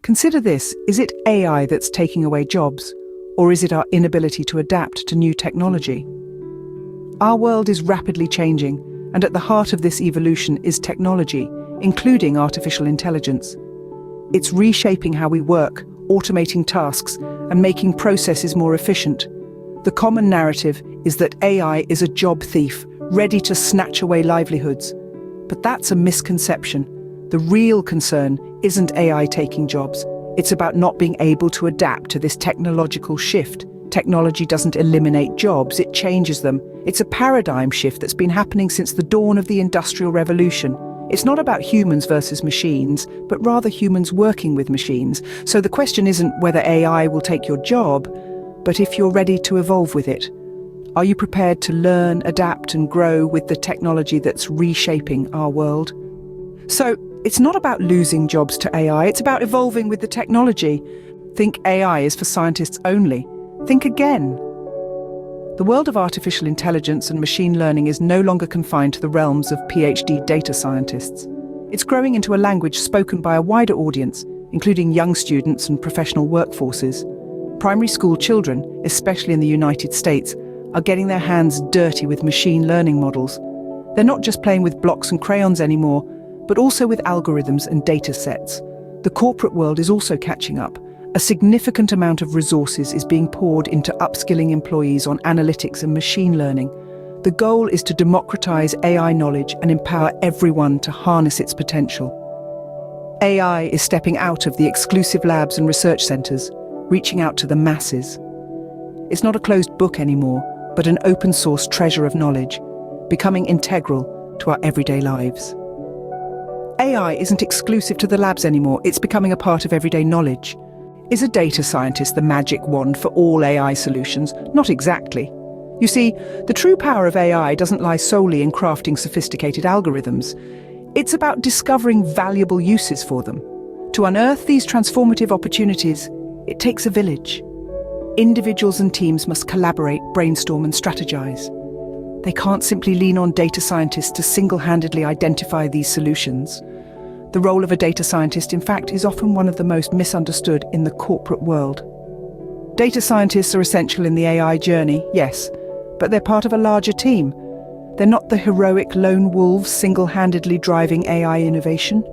Consider this: is it AI that's taking away jobs, or is it our inability to adapt to new technology? Our world is rapidly changing, and at the heart of this evolution is technology, including artificial intelligence. It's reshaping how we work, automating tasks, and making processes more efficient. The common narrative is that AI is a job thief, ready to snatch away livelihoods. But that's a misconception. The real concern isn't AI taking jobs. It's about not being able to adapt to this technological shift. Technology doesn't eliminate jobs, it changes them. It's a paradigm shift that's been happening since the dawn of the Industrial Revolution. It's not about humans versus machines, but rather humans working with machines. So the question isn't whether AI will take your job, but if you're ready to evolve with it. Are you prepared to learn, adapt, and grow with the technology that's reshaping our world? So, it's not about losing jobs to AI, it's about evolving with the technology. Think AI is for scientists only. Think again. The world of artificial intelligence and machine learning is no longer confined to the realms of PhD data scientists. It's growing into a language spoken by a wider audience, including young students and professional workforces. Primary school children, especially in the United States, are getting their hands dirty with machine learning models. They're not just playing with blocks and crayons anymore, but also with algorithms and data sets. The corporate world is also catching up. A significant amount of resources is being poured into upskilling employees on analytics and machine learning. The goal is to democratize AI knowledge and empower everyone to harness its potential. AI is stepping out of the exclusive labs and research centers, reaching out to the masses. It's not a closed book anymore, but an open-source treasure of knowledge, becoming integral to our everyday lives. AI isn't exclusive to the labs anymore, it's becoming a part of everyday knowledge. Is a data scientist the magic wand for all AI solutions? Not exactly. You see, the true power of AI doesn't lie solely in crafting sophisticated algorithms. It's about discovering valuable uses for them. To unearth these transformative opportunities, it takes a village. Individuals and teams must collaborate, brainstorm, and strategize. They can't simply lean on data scientists to single-handedly identify these solutions. The role of a data scientist, in fact, is often one of the most misunderstood in the corporate world. Data scientists are essential in the AI journey, yes, but they're part of a larger team. They're not the heroic lone wolves single-handedly driving AI innovation.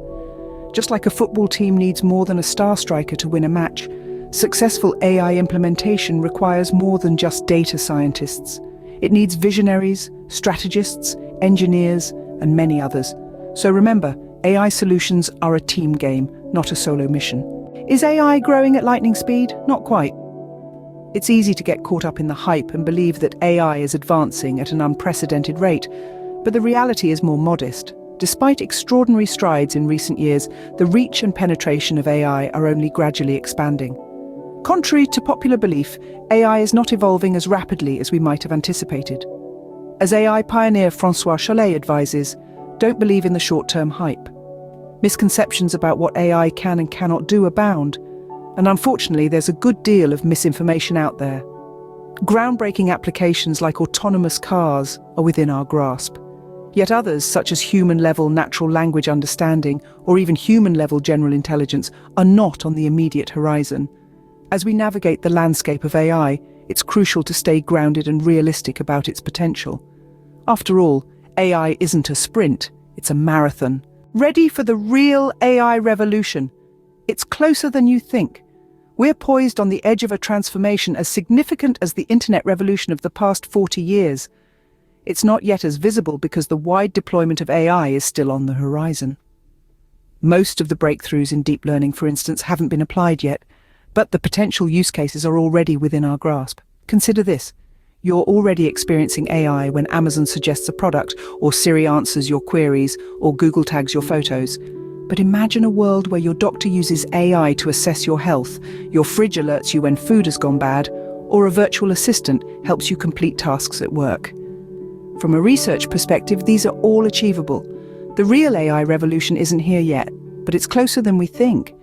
Just like a football team needs more than a star striker to win a match, successful AI implementation requires more than just data scientists. It needs visionaries, strategists, engineers, and many others. So remember, AI solutions are a team game, not a solo mission. Is AI growing at lightning speed? Not quite. It's easy to get caught up in the hype and believe that AI is advancing at an unprecedented rate, but the reality is more modest. Despite extraordinary strides in recent years, the reach and penetration of AI are only gradually expanding. Contrary to popular belief, AI is not evolving as rapidly as we might have anticipated. As AI pioneer Francois Chollet advises, don't believe in the short-term hype. Misconceptions about what AI can and cannot do abound, and unfortunately there's a good deal of misinformation out there. Groundbreaking applications like autonomous cars are within our grasp. Yet others, such as human-level natural language understanding or even human-level general intelligence, are not on the immediate horizon. As we navigate the landscape of AI, it's crucial to stay grounded and realistic about its potential. After all, AI isn't a sprint, it's a marathon. Ready for the real AI revolution. It's closer than you think. We're poised on the edge of a transformation as significant as the internet revolution of the past 40 years. It's not yet as visible because the wide deployment of AI is still on the horizon. Most of the breakthroughs in deep learning, for instance, haven't been applied yet, but the potential use cases are already within our grasp. Consider this. You're already experiencing AI when Amazon suggests a product, or Siri answers your queries, or Google tags your photos. But imagine a world where your doctor uses AI to assess your health, your fridge alerts you when food has gone bad, or a virtual assistant helps you complete tasks at work. From a research perspective, these are all achievable. The real AI revolution isn't here yet, but it's closer than we think.